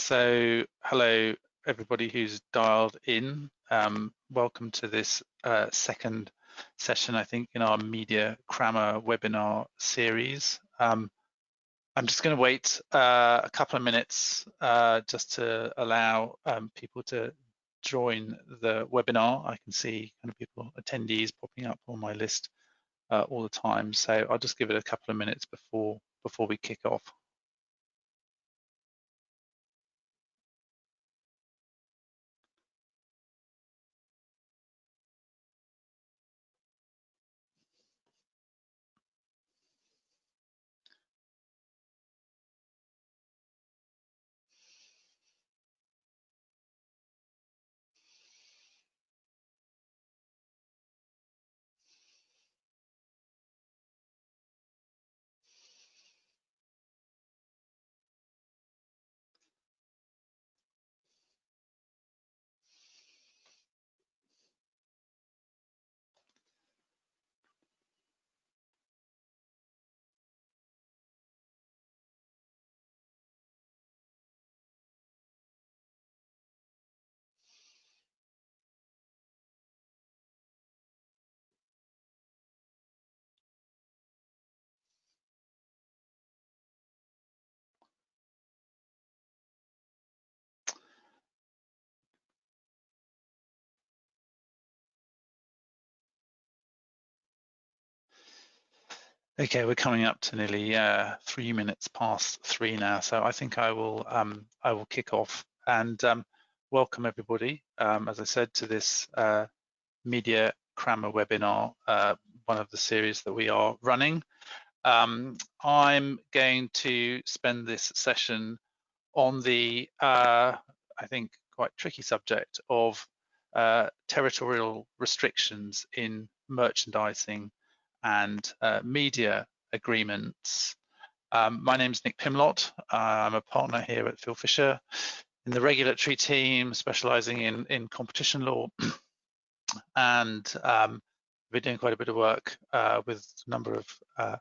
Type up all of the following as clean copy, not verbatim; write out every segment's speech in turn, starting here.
So hello everybody who's dialed in. Welcome to this second session, I think, in our Media Crammer webinar series. I'm just going to wait a couple of minutes just to allow people to join the webinar. I can see kind of people, attendees popping up on my list all the time. So I'll just give it a couple of minutes before we kick off. Okay, we're coming up to nearly 3 minutes past 3 now, so I think I will kick off and welcome everybody, as I said, to this Media Crammer webinar, one of the series that we are running. I'm going to spend this session on the I think quite tricky subject of territorial restrictions in merchandising and media agreements. My name is Nick Pimlott. I'm a partner here at Phil Fisher in the regulatory team, specialising in competition law, and we're doing quite a bit of work with a number of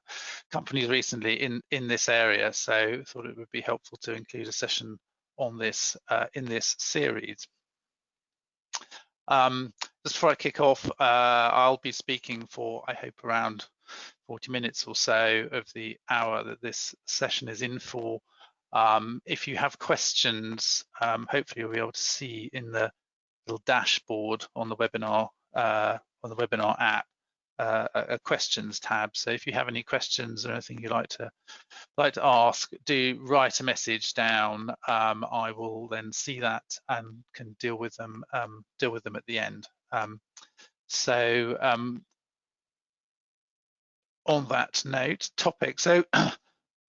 companies recently in this area. So thought it would be helpful to include a session on this in this series. Just before I kick off, I'll be speaking for, I hope, around 40 minutes or so of the hour that this session is in for. If you have questions, hopefully you'll be able to see in the little dashboard on the webinar app a questions tab. So if you have any questions or anything you'd like to ask, do write a message down. I will then see that and can deal with them at the end. On that note, topic. So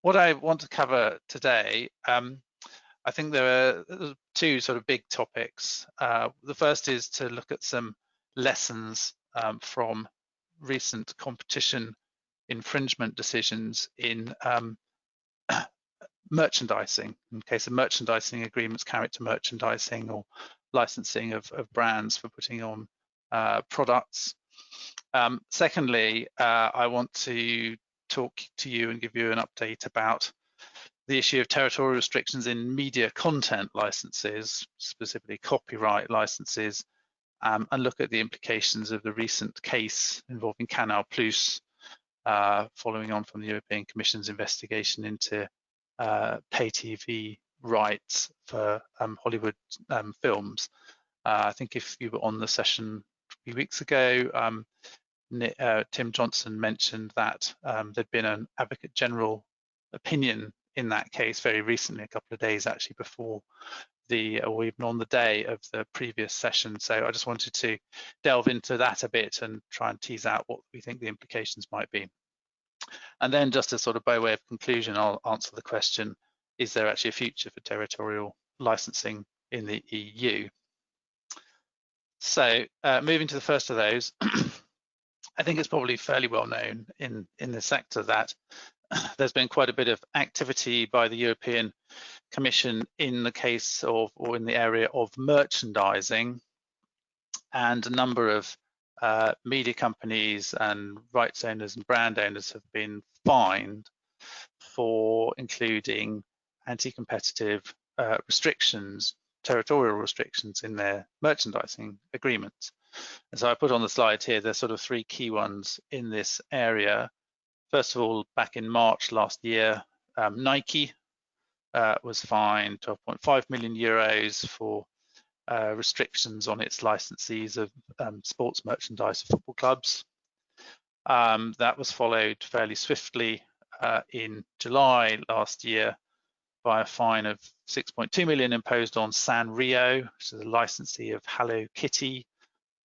what I want to cover today, I think there are two sort of big topics. The first is to look at some lessons from recent competition infringement decisions in merchandising, in case of merchandising agreements, character merchandising or licensing of brands for putting on products. Secondly, I want to talk to you and give you an update about the issue of territorial restrictions in media content licenses, specifically copyright licenses, and look at the implications of the recent case involving Canal Plus, following on from the European Commission's investigation into pay TV rights for Hollywood films. I think if you were on the session a few weeks ago, Tim Johnson mentioned that there'd been an Advocate General opinion in that case very recently, a couple of days actually before or even on the day of the previous session. So I just wanted to delve into that a bit and try and tease out what we think the implications might be. And then just as sort of by way of conclusion, I'll answer the question, is there actually a future for territorial licensing in the EU? So moving to the first of those, I think it's probably fairly well known in the sector that there's been quite a bit of activity by the European Commission in the case of, or in the area of merchandising, and a number of media companies and rights owners and brand owners have been fined for including anti-competitive, restrictions, territorial restrictions in their merchandising agreements. And so I put on the slide here, there's sort of three key ones in this area. First of all, back in March last year, Nike was fined 12.5 million euros for restrictions on its licensees of sports merchandise for football clubs. That was followed fairly swiftly in July last year by a fine of 6.2 million imposed on Sanrio, which is a licensee of Hello Kitty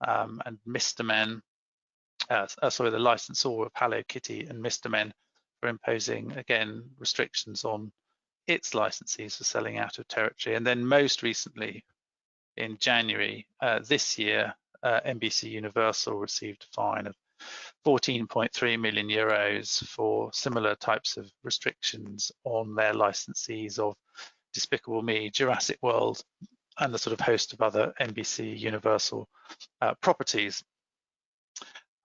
and Mr. Men. The licensor of Hello Kitty and Mr. Men, for imposing, again, restrictions on its licensees for selling out of territory. And then most recently, in January this year, NBC Universal received a fine of 14.3 million euros for similar types of restrictions on their licensees of Despicable Me, Jurassic World, and the sort of host of other NBC Universal properties.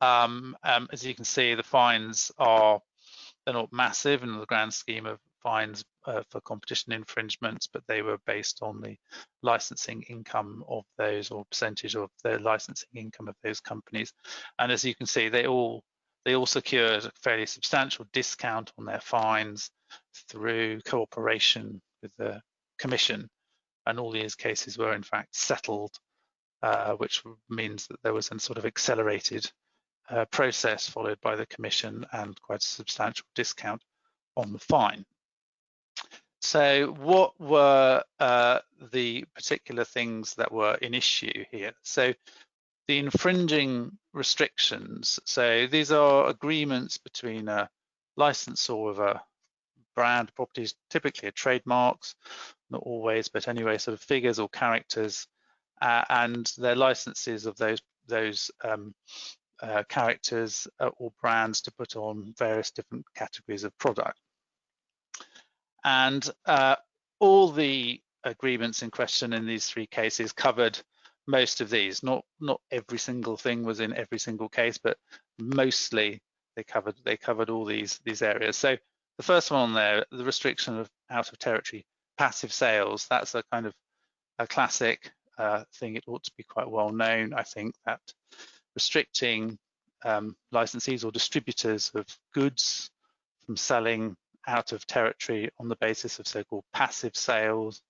As you can see, the fines they're not massive in the grand scheme of fines for competition infringements, but they were based on the licensing income of those, or percentage of the licensing income of those companies. And as you can see, they all secured a fairly substantial discount on their fines through cooperation with the Commission, and all these cases were in fact settled, which means that there was a sort of accelerated process followed by the Commission and quite a substantial discount on the fine. So what were the particular things that were in issue here? So the infringing restrictions, so these are agreements between a licensor of a brand, properties, typically trademarks, not always, but anyway, sort of figures or characters, and their licenses of those characters or brands to put on various different categories of product. And all the agreements in question in these three cases covered most of these. Not every single thing was in every single case, but mostly they covered all these areas. So the first one on there, the restriction of out of territory passive sales, that's a kind of a classic thing. It ought to be quite well known, I think, that restricting licensees or distributors of goods from selling out of territory on the basis of so-called passive sales,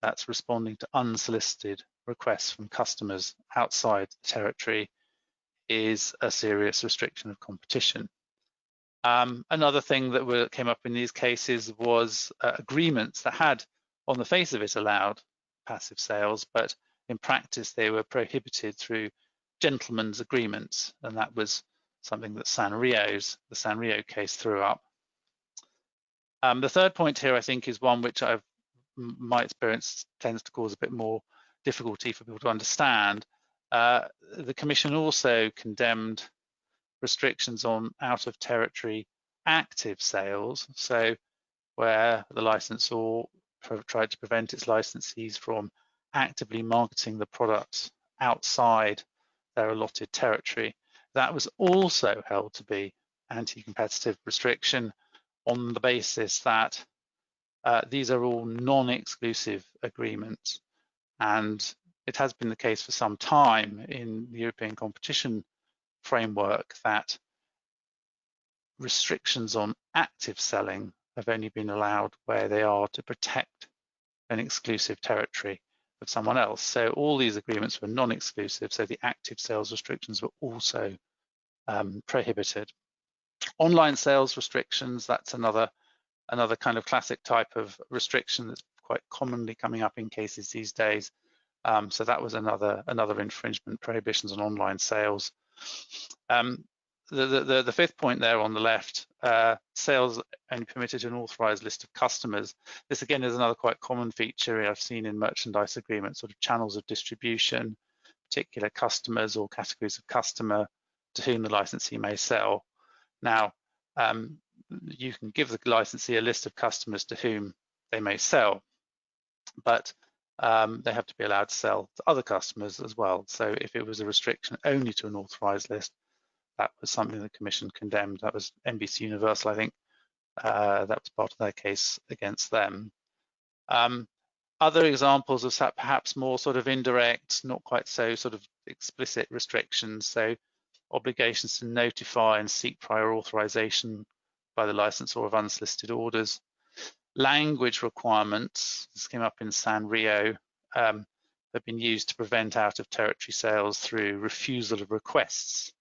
that's responding to unsolicited requests from customers outside the territory, is a serious restriction of competition. Another thing that came up in these cases was agreements that had, on the face of it, allowed passive sales, but in practice they were prohibited through gentlemen's agreements, and that was something that the Sanrio case threw up. The third point here, I think, is one which my experience tends to cause a bit more difficulty for people to understand. The Commission also condemned restrictions on out of territory active sales, so where the licensor tried to prevent its licensees from actively marketing the products outside their allotted territory. That was also held to be anti-competitive restriction on the basis that these are all non-exclusive agreements, and it has been the case for some time in the European competition framework that restrictions on active selling have only been allowed where they are to protect an exclusive territory of someone else. So all these agreements were non-exclusive, so the active sales restrictions were also prohibited. Online sales restrictions, that's another kind of classic type of restriction that's quite commonly coming up in cases these days. So that was another infringement, prohibitions on online sales. The fifth point there on the left, sales only permitted to an authorized list of customers. This again is another quite common feature I've seen in merchandise agreements, sort of channels of distribution, particular customers or categories of customer to whom the licensee may sell. Now, you can give the licensee a list of customers to whom they may sell, but they have to be allowed to sell to other customers as well. So if it was a restriction only to an authorized list, that was something the Commission condemned. That was NBC Universal, I think. That was part of their case against them. Other examples of perhaps more sort of indirect, not quite so sort of explicit restrictions, so obligations to notify and seek prior authorization by the licensor of unsolicited orders. Language requirements, this came up in Sanrio, have been used to prevent out-of-territory sales through refusal of requests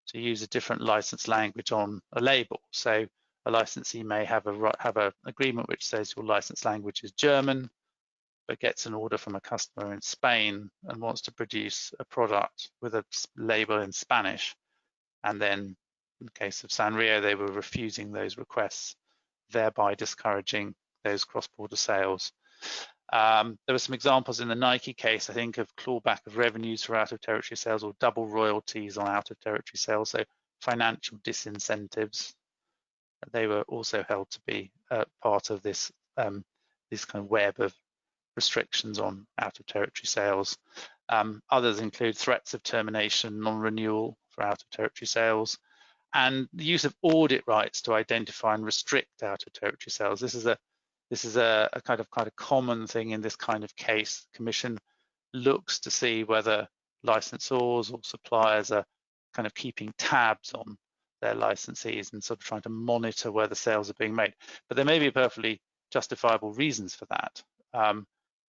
to use a different license language on a label. So a licensee may have an agreement which says your license language is German, but gets an order from a customer in Spain and wants to produce a product with a label in Spanish. And then in the case of Sanrio, they were refusing those requests, thereby discouraging those cross-border sales. There were some examples in the Nike case, I think, of clawback of revenues for out-of-territory sales or double royalties on out-of-territory sales, so financial disincentives. They were also held to be part of this, this kind of web of restrictions on out-of-territory sales. Others include threats of termination, non-renewal for out-of-territory sales, and the use of audit rights to identify and restrict out-of-territory sales. This is a kind of common thing in this kind of case. The Commission looks to see whether licensors or suppliers are kind of keeping tabs on their licensees and sort of trying to monitor where the sales are being made. But there may be perfectly justifiable reasons for that.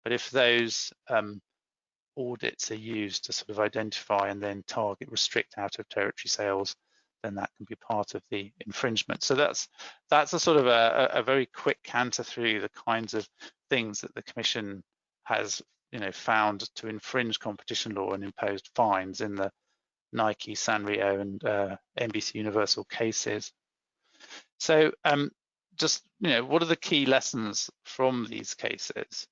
But if those audits are used to sort of identify and then target, restrict out-of-territory sales, then that can be part of the infringement. So that's a sort of a very quick canter through the kinds of things that the Commission has, found to infringe competition law and imposed fines in the Nike, Sanrio, and NBC Universal cases. So just, what are the key lessons from these cases?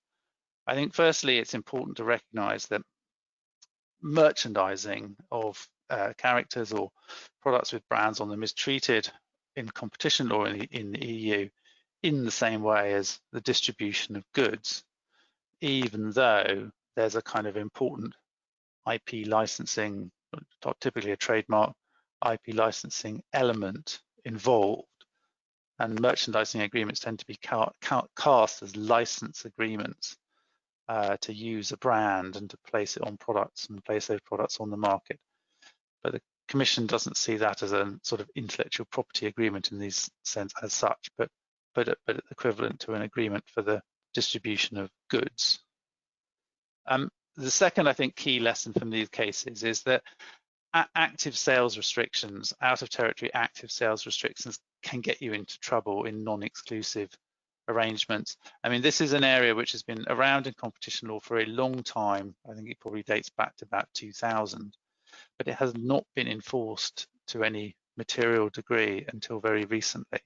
I think firstly, it's important to recognize that merchandising of characters or products with brands on them is treated in competition law in the EU in the same way as the distribution of goods, even though there's a kind of important IP licensing, typically a trademark IP licensing element involved, and merchandising agreements tend to be cast as license agreements to use a brand and to place it on products and place those products on the market. But the Commission doesn't see that as a sort of intellectual property agreement in this sense as such, but equivalent to an agreement for the distribution of goods. The second, I think, key lesson from these cases is that active sales restrictions, out-of-territory active sales restrictions, can get you into trouble in non-exclusive arrangements. I mean, this is an area which has been around in competition law for a long time. I think it probably dates back to about 2000, but it has not been enforced to any material degree until very recently.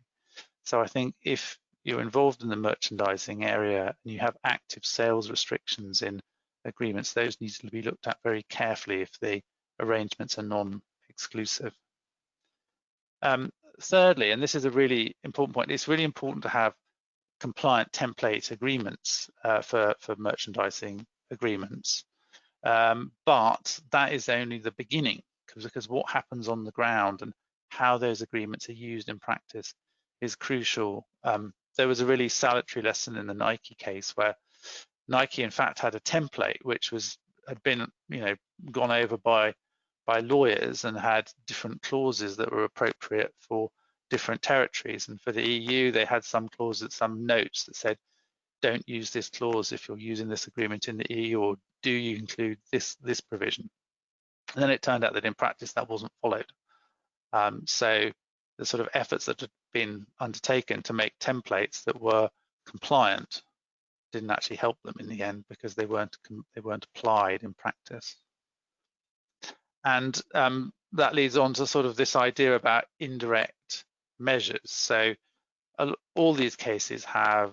So I think if you're involved in the merchandising area and you have active sales restrictions in agreements, those need to be looked at very carefully if the arrangements are non-exclusive. Thirdly, and this is a really important point, it's really important to have compliant template agreements for merchandising agreements. But that is only the beginning, because what happens on the ground and how those agreements are used in practice is crucial. There was a really salutary lesson in the Nike case where Nike in fact had a template which had been gone over by lawyers and had different clauses that were appropriate for different territories. And for the EU, they had some clauses, some notes that said, don't use this clause if you're using this agreement in the EU, or do you include this provision? And then it turned out that in practice that wasn't followed. So the sort of efforts that had been undertaken to make templates that were compliant didn't actually help them in the end, because they weren't applied in practice. And that leads on to sort of this idea about indirect measures. So all these cases have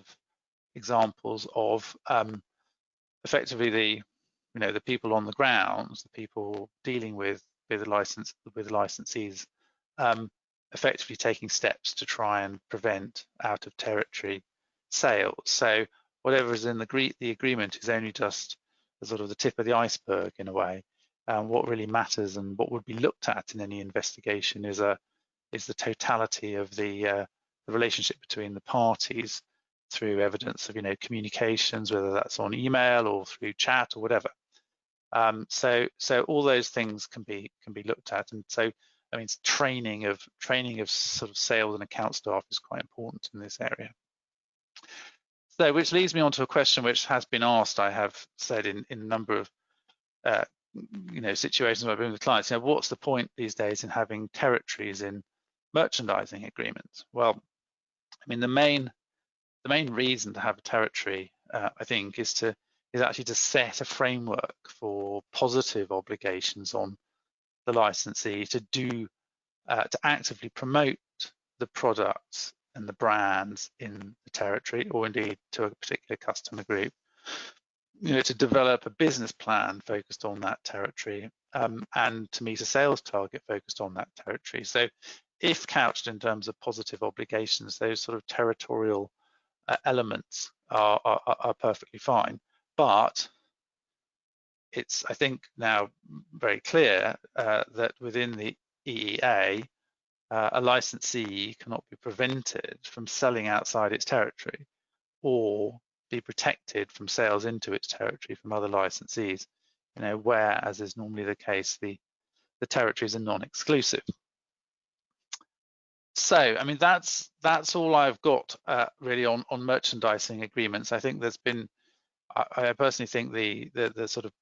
examples of effectively the people on the grounds, the people dealing with licensees, effectively taking steps to try and prevent out of territory sales. So whatever is in the agreement is only just the sort of the tip of the iceberg in a way. What really matters and what would be looked at in any investigation is the totality of the relationship between the parties, through evidence of, communications, whether that's on email or through chat or whatever. So all those things can be looked at, and so I mean training of sort of sales and account staff is quite important in this area. So which leads me on to a question which has been asked, I have said in a number of situations where I've been with clients, what's the point these days in having territories in merchandising agreements? Well, I mean the main reason to have a territory, I think, is actually to set a framework for positive obligations on the licensee to actively promote the products and the brands in the territory, or indeed to a particular customer group, to develop a business plan focused on that territory, and to meet a sales target focused on that territory. So if couched in terms of positive obligations, those sort of territorial elements are perfectly fine. But it's, I think, now very clear that within the EEA, a licensee cannot be prevented from selling outside its territory or be protected from sales into its territory from other licensees, where, as is normally the case, the territories are non-exclusive. So, I mean, that's all I've got really on merchandising agreements. I think there's been, I personally think the sort of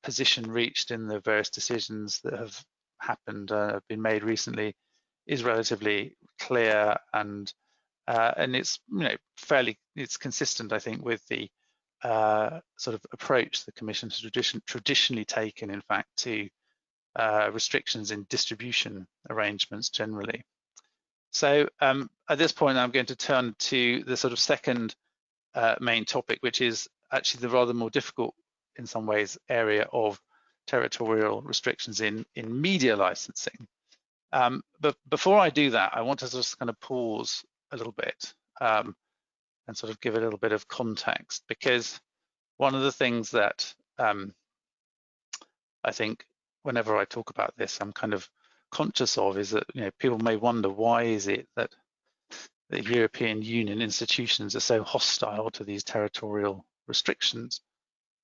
position reached in the various decisions that have happened, have been made recently, is relatively clear, and it's it's consistent, I think, with the sort of approach the Commission has traditionally taken, in fact, to restrictions in distribution arrangements generally. So at this point, I'm going to turn to the sort of second main topic, which is actually the rather more difficult, in some ways, area of territorial restrictions in media licensing. But before I do that, I want to just kind of pause a little bit and sort of give a little bit of context, because one of the things that I think whenever I talk about this, I'm kind of conscious of is that people may wonder, why is it that the European Union institutions are so hostile to these territorial restrictions?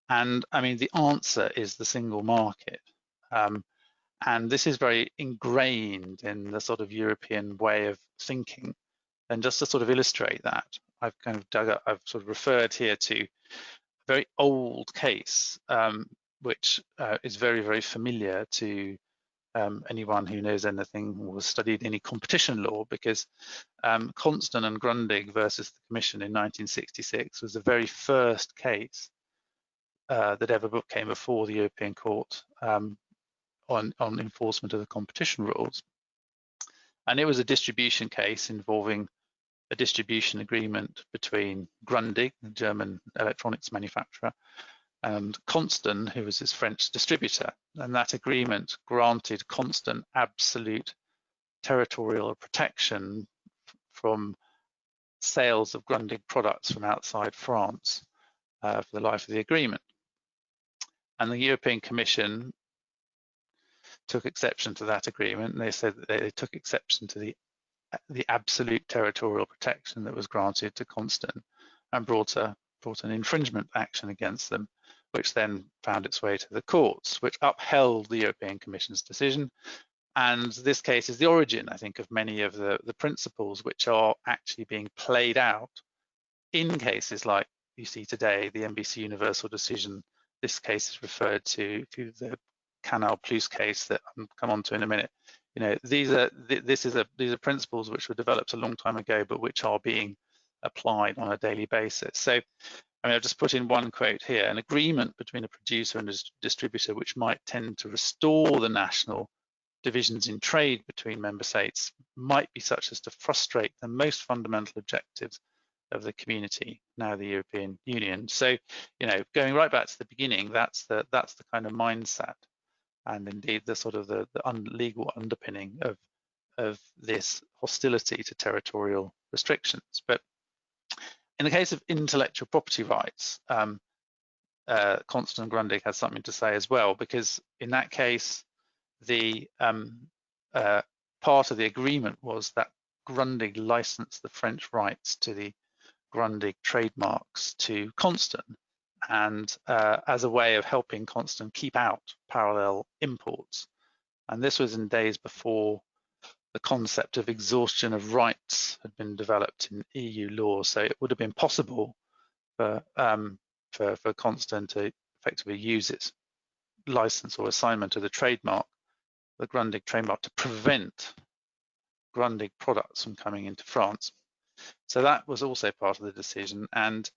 And I mean, the answer is the single market. And this is very ingrained in the sort of European way of thinking. And just to sort of illustrate that, I've kind of I've sort of referred here to a very old case, which is very, very familiar to anyone who knows anything or has studied any competition law, because Constant and Grundig versus the Commission in 1966 was the very first case that ever came before the European Court on enforcement of the competition rules. And it was a distribution case involving a distribution agreement between Grundig, the German electronics manufacturer, and Constant, who was his French distributor. And that agreement granted Constant absolute territorial protection from sales of Grundig products from outside France for the life of the agreement. And the European Commission took exception to that agreement, and they said that they took exception to the absolute territorial protection that was granted to Constant, and brought an infringement action against them, which then found its way to the courts, which upheld the European Commission's decision. And this case is the origin, I think, of many of the principles which are actually being played out in cases like you see today, the NBC Universal decision. This case is referred to the Canal Plus case that I'll come on to in a minute. These are principles which were developed a long time ago, but which are being applied on a daily basis. So, I mean, I've just put in one quote here: an agreement between a producer and a distributor which might tend to restore the national divisions in trade between member states might be such as to frustrate the most fundamental objectives of the community, now the European Union. So, going right back to the beginning, that's the kind of mindset, and indeed the sort of the legal underpinning of this hostility to territorial restrictions. But in the case of intellectual property rights, Constant Grundig has something to say as well, because in that case, the part of the agreement was that Grundig licensed the French rights to the Grundig trademarks to Constant, and as a way of helping Constant keep out parallel imports. And this was in days before the concept of exhaustion of rights had been developed in EU law. So it would have been possible for Constant to effectively use its license or assignment of the trademark, the Grundig trademark, to prevent Grundig products from coming into France. So that was also part of the decision. And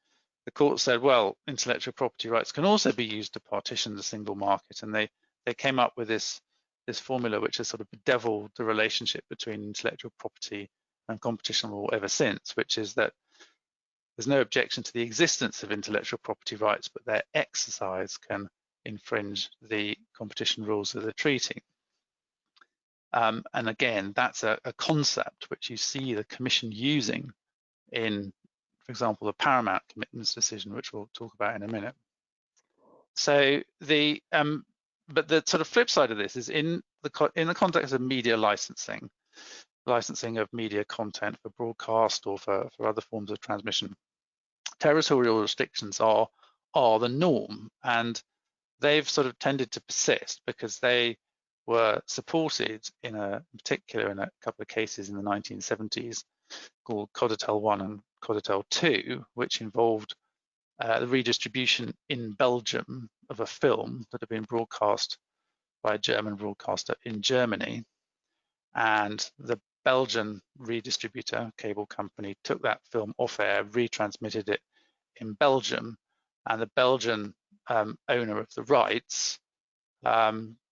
the court said, well, intellectual property rights can also be used to partition the single market. And they came up with this formula, which has sort of bedeviled the relationship between intellectual property and competition law ever since, which is that there's no objection to the existence of intellectual property rights, but their exercise can infringe the competition rules of the treaty. And again, that's a concept which you see the Commission using in, for example, the Paramount commitments decision, which we'll talk about in a minute. So but the sort of flip side of this is in the context of media licensing of media content for broadcast or for other forms of transmission, territorial restrictions are the norm, and they've sort of tended to persist because they were supported in a couple of cases in the 1970s called Coditel 1 and Coditel 2, which involved the redistribution in Belgium of a film that had been broadcast by a German broadcaster in Germany. And the Belgian redistributor, cable company, took that film off air, retransmitted it in Belgium, and the Belgian owner of the rights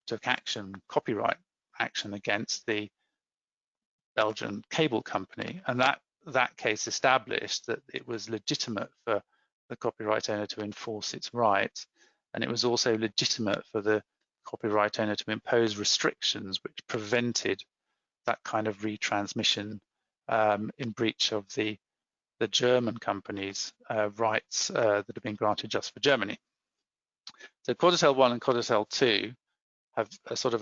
took copyright action against the Belgian cable company, and that case established that it was legitimate for the copyright owner to enforce its rights, and it was also legitimate for the copyright owner to impose restrictions which prevented that kind of retransmission in breach of the German company's rights that have been granted just for Germany. So Coditel 1 and Coditel 2 have a sort of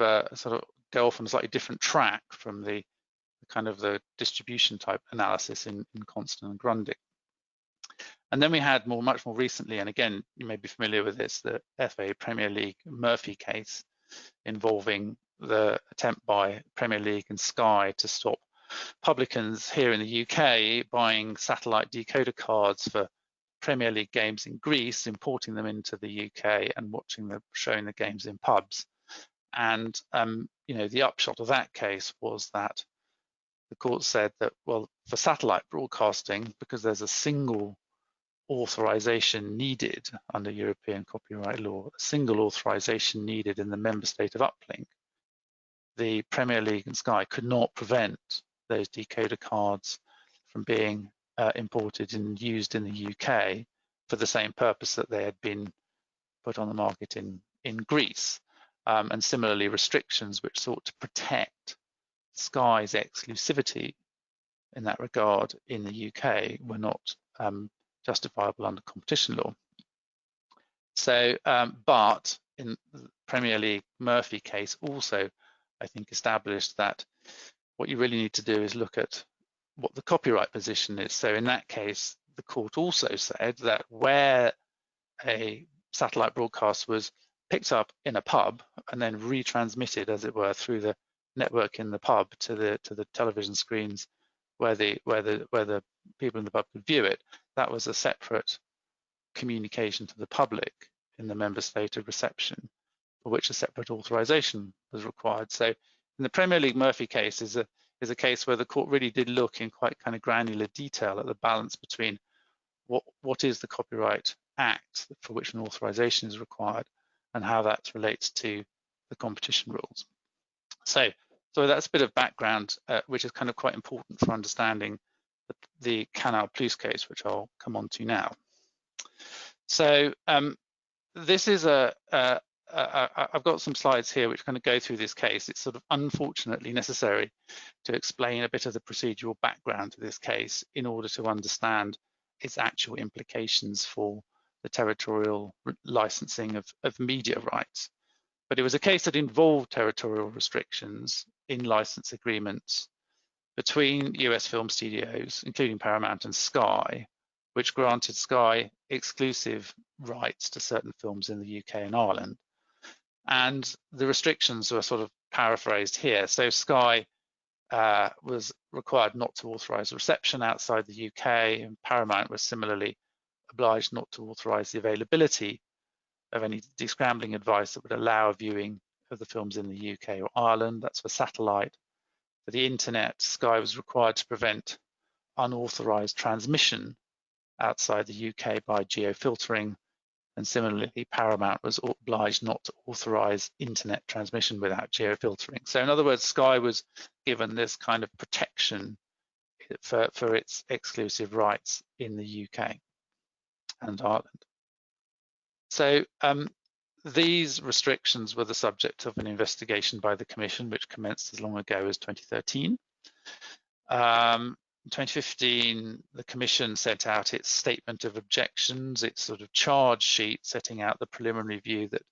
go off on a slightly different track from the kind of the distribution type analysis in Constant and Grundig. And then we had much more recently, and again, you may be familiar with this, the FA Premier League Murphy case involving the attempt by Premier League and Sky to stop publicans here in the UK buying satellite decoder cards for Premier League games in Greece, importing them into the UK and showing the games in pubs. And the upshot of that case was that the court said that, well, for satellite broadcasting, because there's a single authorization needed under European copyright law, a single authorization needed in the member state of uplink, the Premier League and Sky could not prevent those decoder cards from being imported and used in the UK for the same purpose that they had been put on the market in Greece. And similarly, restrictions which sought to protect Sky's exclusivity in that regard in the UK were not justifiable under competition law. So, but in the Premier League Murphy case also, I think, established that what you really need to do is look at what the copyright position is. So in that case, the court also said that where a satellite broadcast was picked up in a pub and then retransmitted, as it were, through the network in the pub to the television screens where the people in the pub could view it, that was a separate communication to the public in the member state of reception, for which a separate authorization was required. So in the Premier League Murphy case is a case where the court really did look in quite kind of granular detail at the balance between what is the Copyright Act for which an authorization is required and how that relates to the competition rules. So that's a bit of background, which is kind of quite important for understanding the Canal Plus case, which I'll come on to now. So this is I've got some slides here which kind of go through this case. It's sort of unfortunately necessary to explain a bit of the procedural background to this case in order to understand its actual implications for the territorial licensing of media rights. But it was a case that involved territorial restrictions in license agreements between US film studios, including Paramount and Sky, which granted Sky exclusive rights to certain films in the UK and Ireland. And the restrictions were sort of paraphrased here. So Sky was required not to authorize reception outside the UK, and Paramount was similarly obliged not to authorize the availability of any descrambling advice that would allow viewing of the films in the UK or Ireland. That's for satellite. For the internet, Sky was required to prevent unauthorized transmission outside the UK by geofiltering, and similarly Paramount was obliged not to authorize internet transmission without geofiltering. So in other words, Sky was given this kind of protection for its exclusive rights in the UK and Ireland. So these restrictions were the subject of an investigation by the Commission, which commenced as long ago as 2013. In 2015, the Commission sent out its statement of objections, its sort of charge sheet setting out the preliminary view that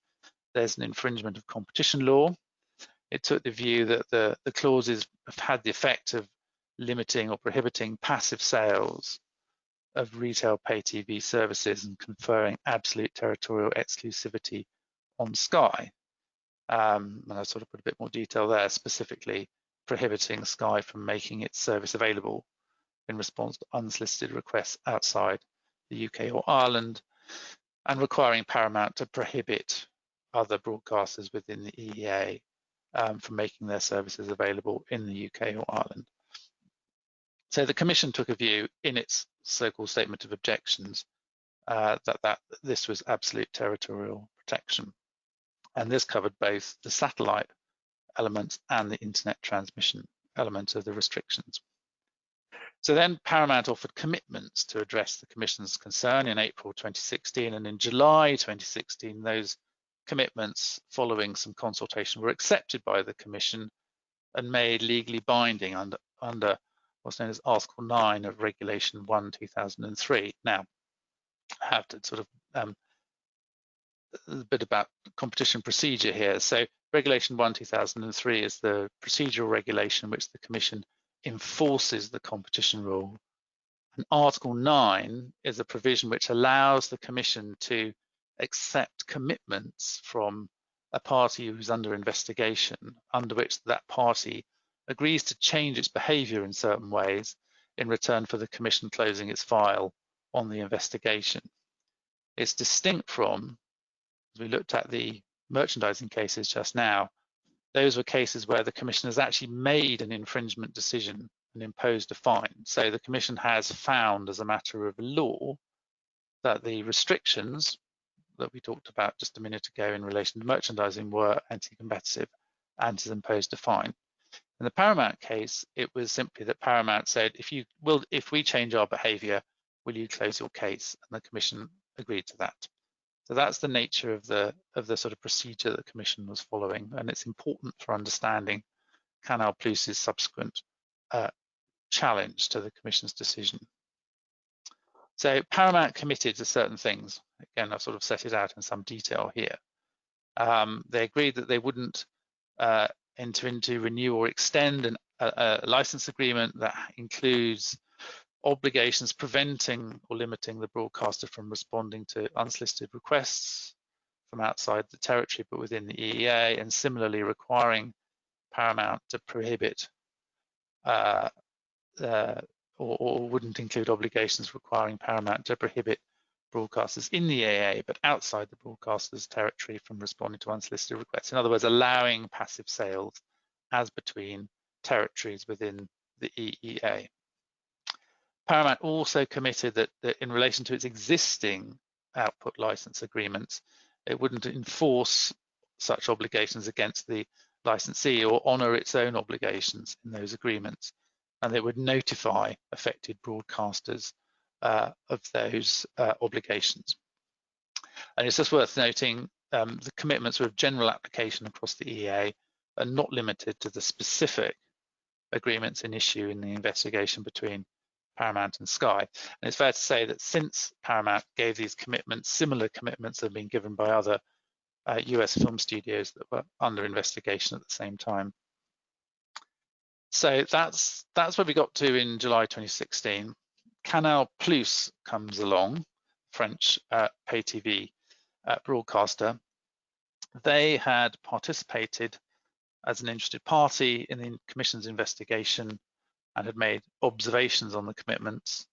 there's an infringement of competition law. It took the view that the clauses have had the effect of limiting or prohibiting passive sales of retail pay TV services and conferring absolute territorial exclusivity on Sky. And I sort of put a bit more detail there, specifically prohibiting Sky from making its service available in response to unsolicited requests outside the UK or Ireland, and requiring Paramount to prohibit other broadcasters within the EEA from making their services available in the UK or Ireland. So the Commission took a view in its so-called statement of objections that this was absolute territorial protection. And this covered both the satellite elements and the internet transmission element of the restrictions. So then Paramount offered commitments to address the Commission's concern in April 2016, and in July 2016, those commitments, following some consultation, were accepted by the Commission and made legally binding under what's known as Article 9 of Regulation 1/2003. Now, I have to sort of a bit about competition procedure here. So Regulation 1/2003 is the procedural regulation which the Commission enforces the competition rule. And Article 9 is a provision which allows the Commission to accept commitments from a party who's under investigation, under which that party agrees to change its behaviour in certain ways in return for the Commission closing its file on the investigation. It's distinct from, as we looked at the merchandising cases just now, those were cases where the Commission has actually made an infringement decision and imposed a fine. So the Commission has found, as a matter of law, that the restrictions that we talked about just a minute ago in relation to merchandising were anti-competitive and has imposed a fine. In the Paramount case, it was simply that Paramount said, if we change our behaviour, will you close your case? And the Commission agreed to that. So that's the nature of the sort of procedure that the Commission was following, and it's important for understanding Canal Plus's subsequent challenge to the Commission's decision. So Paramount committed to certain things. Again, I've sort of set it out in some detail here. They agreed that they wouldn't enter into, renew or extend a license agreement that includes obligations preventing or limiting the broadcaster from responding to unsolicited requests from outside the territory but within the EEA, and similarly requiring Paramount to prohibit or wouldn't include obligations requiring Paramount to prohibit broadcasters in the EEA but outside the broadcaster's territory from responding to unsolicited requests. In other words, allowing passive sales as between territories within the EEA. Paramount also committed that in relation to its existing output license agreements, it wouldn't enforce such obligations against the licensee or honour its own obligations in those agreements, and it would notify affected broadcasters of those obligations. And it's just worth noting the commitments were of general application across the EEA and not limited to the specific agreements in issue in the investigation between Paramount and Sky. And it's fair to say that since Paramount gave these commitments, similar commitments have been given by other US film studios that were under investigation at the same time. So that's where we got to in July 2016. Canal Plus comes along, French pay TV broadcaster. They had participated as an interested party in the Commission's investigation and had made observations on the commitments.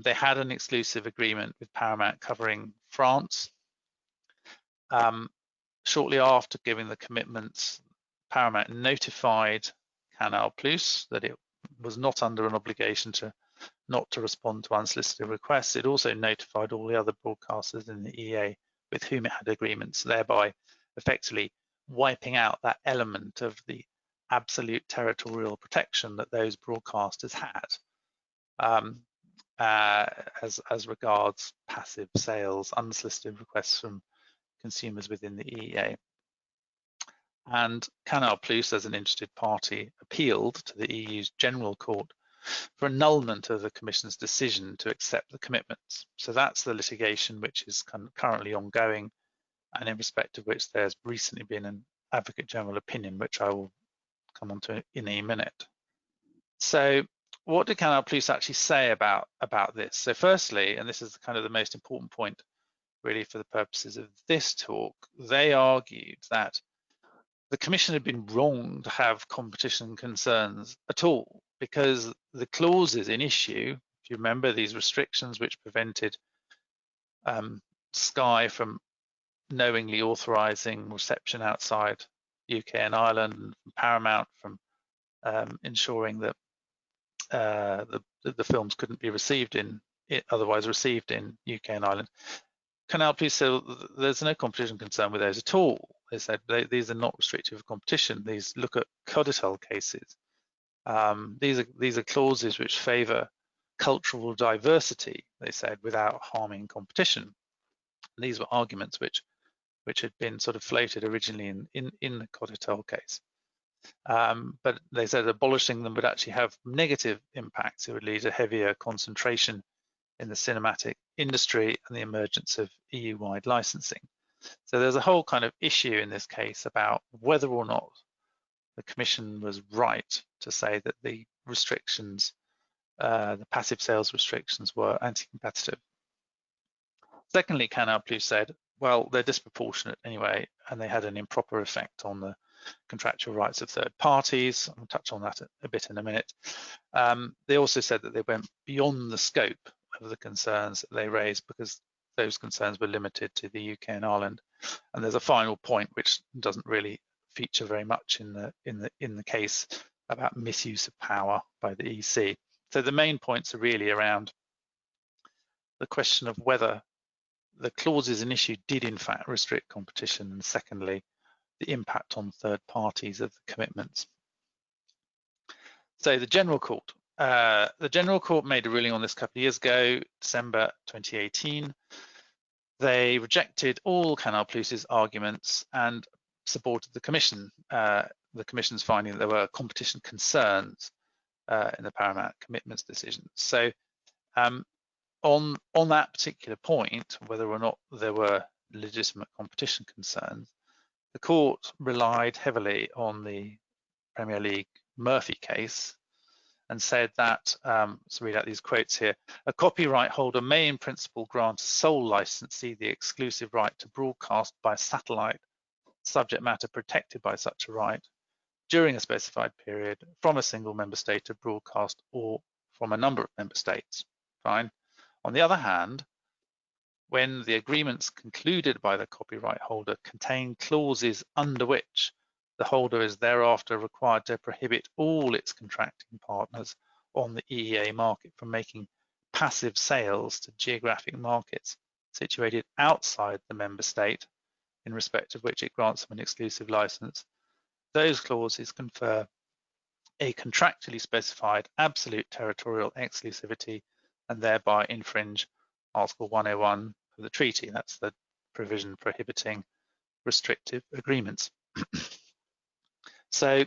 They had an exclusive agreement with Paramount covering France. Shortly after giving the commitments, Paramount notified Canal Plus that it was not under an obligation not to respond to unsolicited requests. It also notified all the other broadcasters in the EA with whom it had agreements, thereby effectively wiping out that element of the absolute territorial protection that those broadcasters had as regards passive sales, unsolicited requests from consumers within the EEA. And Canal Plus, as an interested party, appealed to the EU's General Court for annulment of the Commission's decision to accept the commitments. So that's the litigation which is currently ongoing, and in respect of which there's recently been an Advocate General opinion, which I will come on to in a minute. So what did Canal Plus actually say about this? So firstly, and this is kind of the most important point really for the purposes of this talk, they argued that the Commission had been wrong to have competition concerns at all, because the clauses in issue, if you remember, these restrictions which prevented Sky from knowingly authorising reception outside UK and Ireland, and Paramount from ensuring that the films couldn't be otherwise received in UK and Ireland. Canal Plus said there's no competition concern with those at all. They said these are not restrictive of competition. These look at Territorial cases. These are clauses which favour cultural diversity, they said, without harming competition. And these were arguments which had been sort of floated originally in the Territorial case. But they said abolishing them would actually have negative impacts. It would lead to heavier concentration in the cinematic industry and the emergence of EU-wide licensing. So there's a whole kind of issue in this case about whether or not the Commission was right to say that the restrictions, the passive sales restrictions, were anti-competitive. Secondly, Canal Plus said, well, they're disproportionate anyway, and they had an improper effect on the contractual rights of third parties. I'll touch on that a bit in a minute. They also said that they went beyond the scope of the concerns that they raised, because those concerns were limited to the UK and Ireland. And there's a final point which doesn't really feature very much in the case about misuse of power by the EC. So the main points are really around the question of whether the clauses in issue did in fact restrict competition, and secondly, the impact on third parties of the commitments. So the General Court. The General Court made a ruling on this a couple of years ago, December 2018. They rejected all Canal Plus's arguments and supported the Commission, the Commission's finding that there were competition concerns in the Paramount commitments decision. So on that particular point, whether or not there were legitimate competition concerns, the court relied heavily on the Premier League Murphy case and said that, let's read out these quotes here, a copyright holder may in principle grant a sole licensee the exclusive right to broadcast by satellite subject matter protected by such a right during a specified period from a single member state to broadcast or from a number of member states. Fine. On the other hand, when the agreements concluded by the copyright holder contain clauses under which the holder is thereafter required to prohibit all its contracting partners on the EEA market from making passive sales to geographic markets situated outside the member state in respect of which it grants them an exclusive license, those clauses confer a contractually specified absolute territorial exclusivity and thereby infringe Article 101 of the treaty. That's the provision prohibiting restrictive agreements. So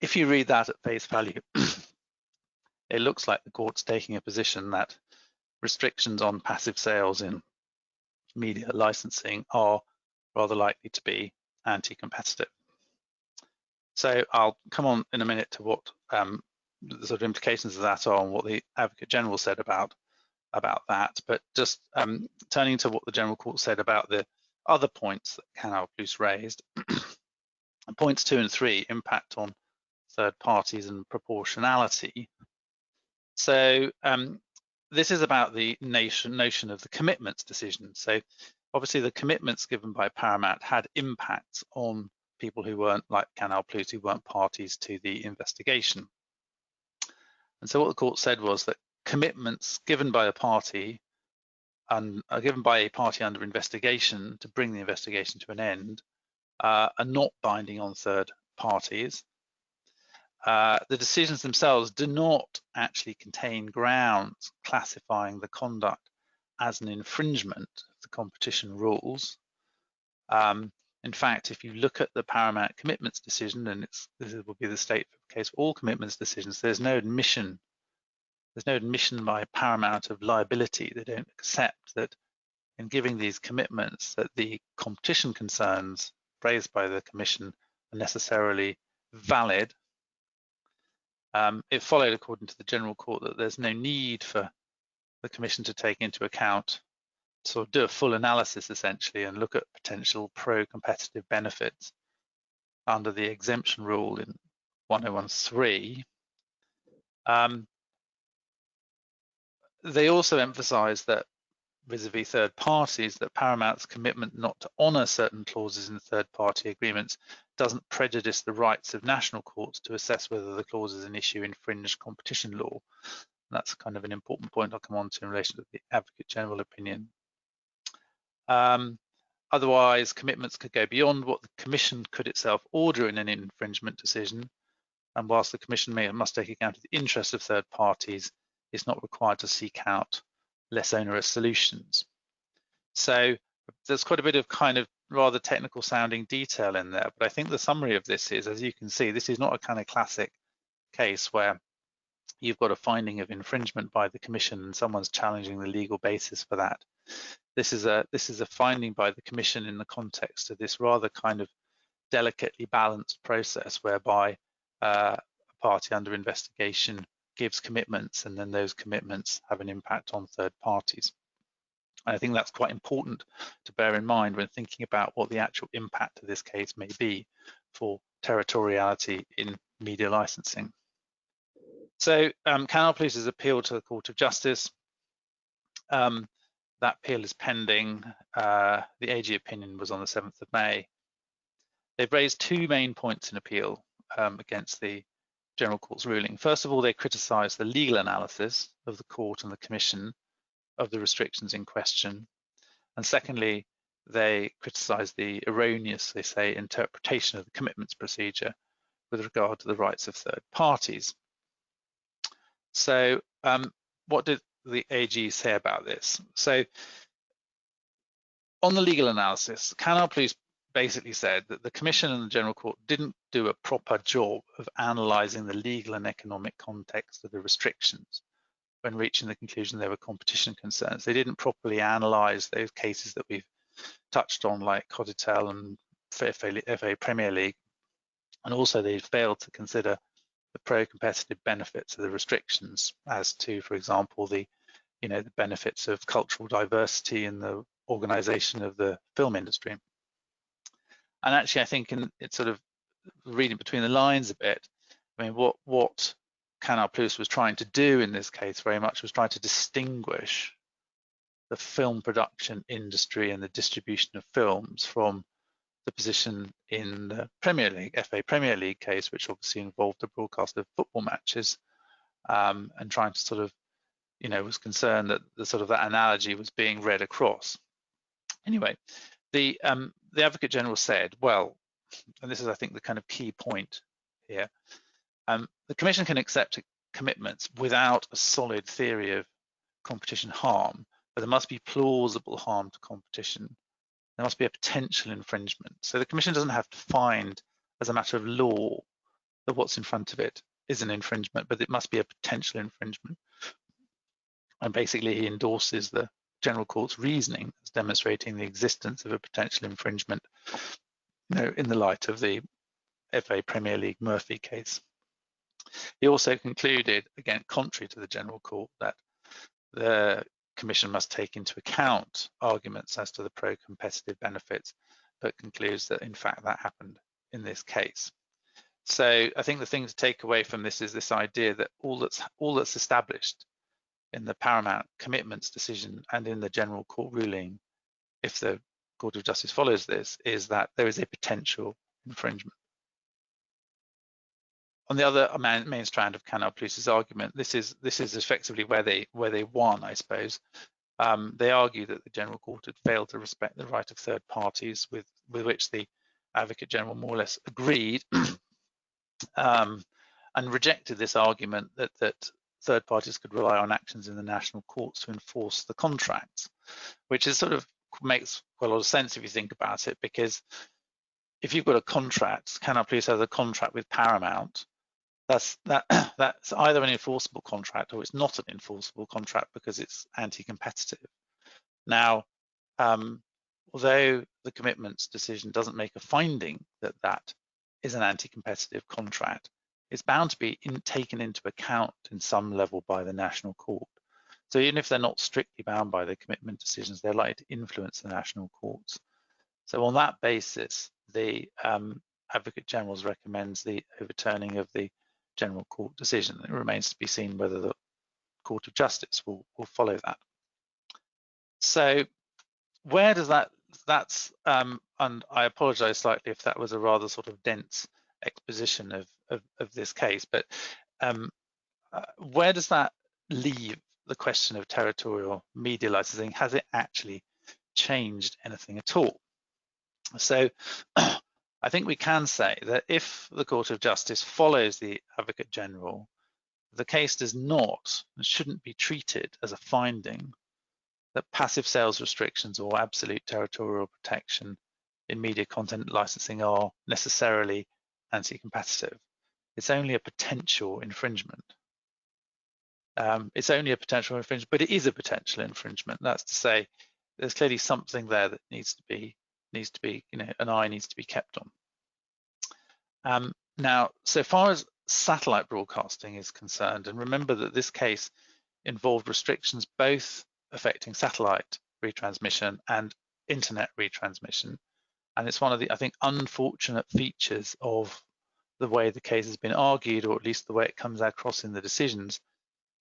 if you read that at face value, it looks like the court's taking a position that restrictions on passive sales in media licensing are rather likely to be anti-competitive. So I'll come on in a minute to what the sort of implications of that are and what the Advocate General said about that. But just turning to what the General Court said about the other points that Canal Plus raised, points 2 and 3, impact on third parties and proportionality. So this is about the notion of the commitments decision. So obviously the commitments given by Paramount had impacts on people who weren't, like Canal Plus, who weren't parties to the investigation. And so what the court said was that commitments given by a party and are given by a party under investigation to bring the investigation to an end are not binding on third parties. The decisions themselves do not actually contain grounds classifying the conduct as an infringement of the competition rules. In fact, if you look at the Paramount commitments decision, and this will be the state case for all commitments decisions, there's no admission by Paramount of liability. They don't accept that in giving these commitments that the competition concerns raised by the Commission are necessarily valid. It followed, according to the General Court, that there's no need for the Commission to take into account, sort of do a full analysis essentially and look at potential pro-competitive benefits under the exemption rule in 1013. They also emphasise that vis-a-vis third parties, that Paramount's commitment not to honour certain clauses in third-party agreements doesn't prejudice the rights of national courts to assess whether the clauses in issue infringe competition law. And that's kind of an important point I'll come on to in relation to the Advocate General opinion. Otherwise, commitments could go beyond what the Commission could itself order in an infringement decision, and whilst the Commission must take account of the interests of third parties, it's not required to seek out less onerous solutions. So there's quite a bit of kind of rather technical sounding detail in there, but I think the summary of this is, as you can see, this is not a kind of classic case where you've got a finding of infringement by the Commission and someone's challenging the legal basis for that. This is a finding by the Commission in the context of this rather kind of delicately balanced process whereby a party under investigation gives commitments, and then those commitments have an impact on third parties. And I think that's quite important to bear in mind when thinking about what the actual impact of this case may be for territoriality in media licensing. So Canal Plus has appealed to the Court of Justice. That appeal is pending. The AG opinion was on the 7th of May. They've raised two main points in appeal against the General Court's ruling. First of all, they criticise the legal analysis of the Court and the Commission of the restrictions in question. And secondly, they criticise the erroneous, they say, interpretation of the commitments procedure with regard to the rights of third parties. So what did the AG say about this? So on the legal analysis, Canal Plus basically said that the Commission and the General Court didn't do a proper job of analysing the legal and economic context of the restrictions when reaching the conclusion there were competition concerns. They didn't properly analyse those cases that we've touched on, like Territorial and FA Premier League, and also they failed to consider the pro-competitive benefits of the restrictions as to, for example, the benefits of cultural diversity in the organisation of the film industry. And actually, I think it's sort of reading between the lines a bit. I mean, what Canal Plus was trying to do in this case very much was try to distinguish the film production industry and the distribution of films from the position in the Premier League, FA Premier League case, which obviously involved the broadcast of football matches, and trying to sort of, was concerned that that analogy was being read across. Anyway, the Advocate General said, well, and this is, I think, the kind of key point here, the Commission can accept commitments without a solid theory of competition harm, but there must be plausible harm to competition. There must be a potential infringement. So the Commission doesn't have to find, as a matter of law, that what's in front of it is an infringement, but it must be a potential infringement. And basically, he endorses the General Court's reasoning as demonstrating the existence of a potential infringement, in the light of the FA Premier League Murphy case. He also concluded, again, contrary to the General Court, that the Commission must take into account arguments as to the pro-competitive benefits, but concludes that in fact that happened in this case. So I think the thing to take away from this is this idea that all that's established in the Paramount commitments decision and in the General Court ruling, if the Court of Justice follows this, is that there is a potential infringement. On the other main strand of Canal Plus's argument, this is effectively where they won, I suppose. They argue that the General Court had failed to respect the right of third parties, with which the Advocate General more or less agreed, and rejected this argument that third parties could rely on actions in the national courts to enforce the contracts, which is sort of makes quite a lot of sense if you think about it, because if you've got a contract, Canal Plus has a contract with Paramount, that's either an enforceable contract or it's not an enforceable contract because it's anti-competitive. Now, although the commitments decision doesn't make a finding that that is an anti-competitive contract, it's bound to be taken into account in some level by the national court. So even if they're not strictly bound by the commitment decisions, they're likely to influence the national courts. So on that basis, the Advocate General recommends the overturning of the General Court decision. It remains to be seen whether the Court of Justice will follow that. So where does that's and I apologize slightly if that was a rather sort of dense exposition of this case, but where does that leave the question of territorial media licensing? Has it actually changed anything at all? So I think we can say that if the Court of Justice follows the Advocate General, the case does not and shouldn't be treated as a finding that passive sales restrictions or absolute territorial protection in media content licensing are necessarily anti-competitive. It's only a potential infringement. It's only a potential infringement, but it is a potential infringement. That's to say, there's clearly something there that needs to be, an eye needs to be kept on. Now, so far as satellite broadcasting is concerned, and remember that this case involved restrictions both affecting satellite retransmission and internet retransmission, and it's one of the, I think, unfortunate features of the way the case has been argued, or at least the way it comes across in the decisions,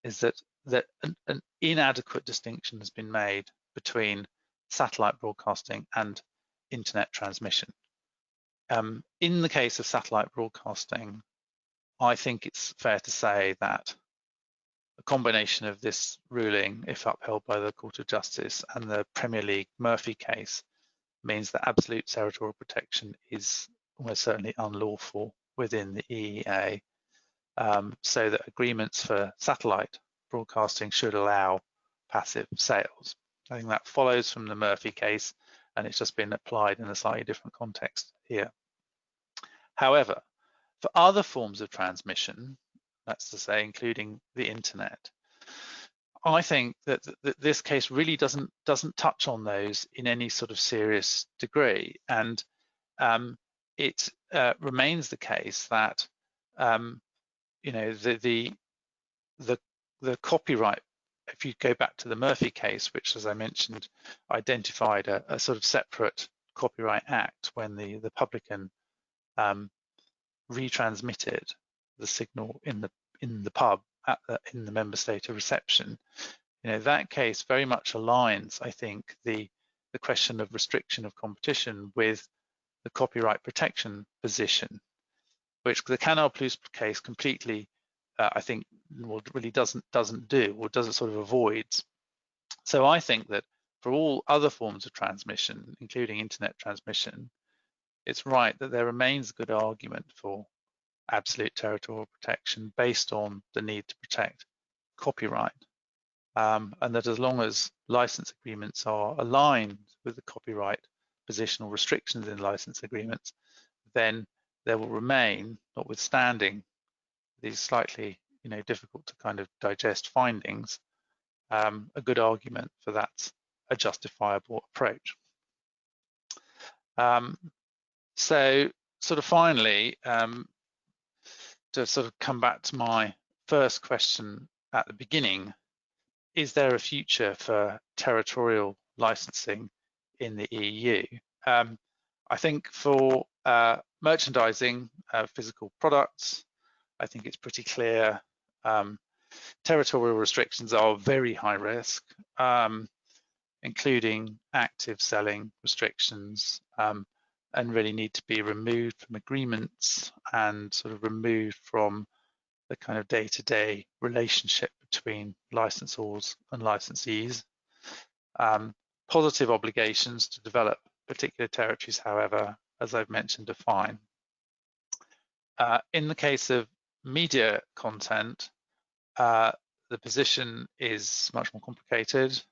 is that an inadequate distinction has been made between satellite broadcasting and internet transmission. In the case of satellite broadcasting, I think it's fair to say that a combination of this ruling, if upheld by the Court of Justice, and the Premier League Murphy case means that absolute territorial protection is almost certainly unlawful within the EEA, so that agreements for satellite broadcasting should allow passive sales. I think that follows from the Murphy case, and it's just been applied in a slightly different context here. However, for other forms of transmission, that's to say, including the internet, I think that this case really doesn't touch on those in any sort of serious degree, and it remains the case that the copyright, if you go back to the Murphy case, which, as I mentioned, identified a sort of separate Copyright Act when the publican retransmitted the signal in the pub in the member state of reception, that case very much aligns, I think, the question of restriction of competition with the copyright protection position, which the Canal Plus case completely, I think, really doesn't do, or doesn't sort of avoids. So I think that for all other forms of transmission, including internet transmission, it's right that there remains a good argument for absolute territorial protection based on the need to protect copyright, and that as long as license agreements are aligned with the copyright position or restrictions in license agreements, then there will remain, notwithstanding these slightly difficult to kind of digest findings, a good argument for that's a justifiable approach. So sort of finally, to sort of come back to my first question at the beginning, is there a future for territorial licensing in the EU? I think for merchandising physical products, I think it's pretty clear territorial restrictions are very high risk, including active selling restrictions, and really need to be removed from agreements and sort of removed from the kind of day-to-day relationship between licensors and licensees. Positive obligations to develop particular territories, however, as I've mentioned, are fine. In the case of media content, the position is much more complicated.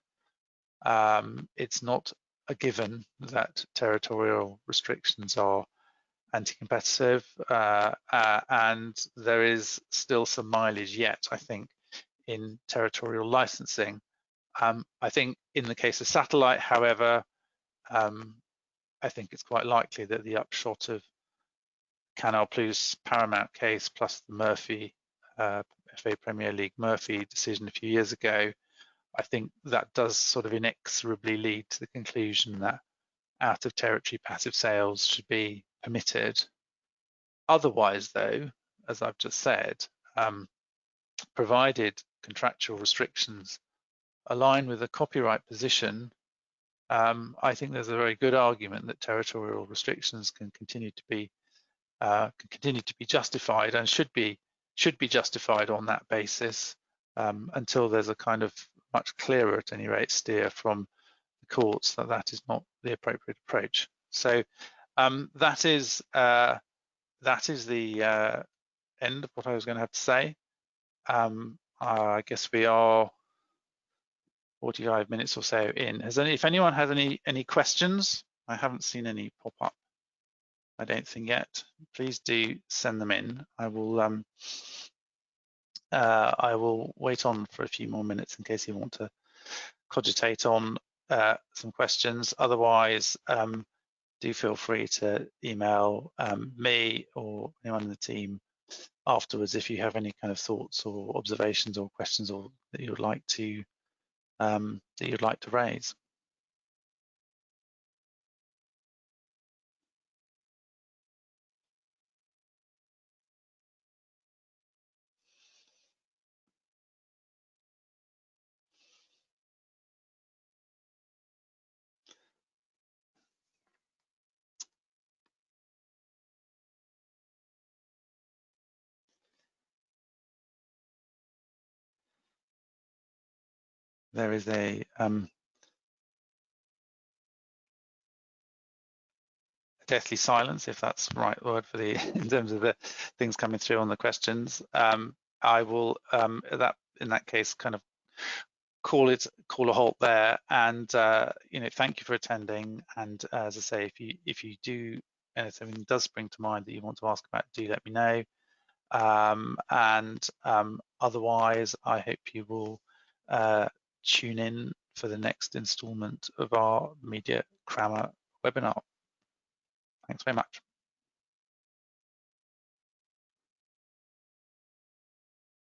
It's not a given that territorial restrictions are anti-competitive, and there is still some mileage yet, I think, in territorial licensing. I think in the case of satellite, however, I think it's quite likely that the upshot of Canal Plus Paramount case plus the Murphy FA Premier League Murphy decision a few years ago, I think that does sort of inexorably lead to the conclusion that out of territory passive sales should be permitted. Otherwise, though, as I've just said, provided contractual restrictions align with a copyright position, I think there's a very good argument that territorial restrictions can continue to be justified and should be justified on that basis until there's a kind of much clearer, at any rate, steer from the courts that that is not the appropriate approach. So that is the end of what I was going to have to say. I guess we are 45 minutes or so in. If anyone has any questions, I haven't seen any pop up, I don't think yet. Please do send them in. I will wait on for a few more minutes in case you want to cogitate on some questions. Otherwise, do feel free to email me or anyone in the team afterwards if you have any kind of thoughts or observations or questions or that you'd like to raise. There is a deathly silence, if that's the right word for the in terms of the things coming through on the questions. I will in that case kind of call a halt there, and thank you for attending. And as I say, if you do anything does spring to mind that you want to ask about, do let me know. Otherwise, I hope you will tune in for the next installment of our Media Grammar webinar. Thanks very much.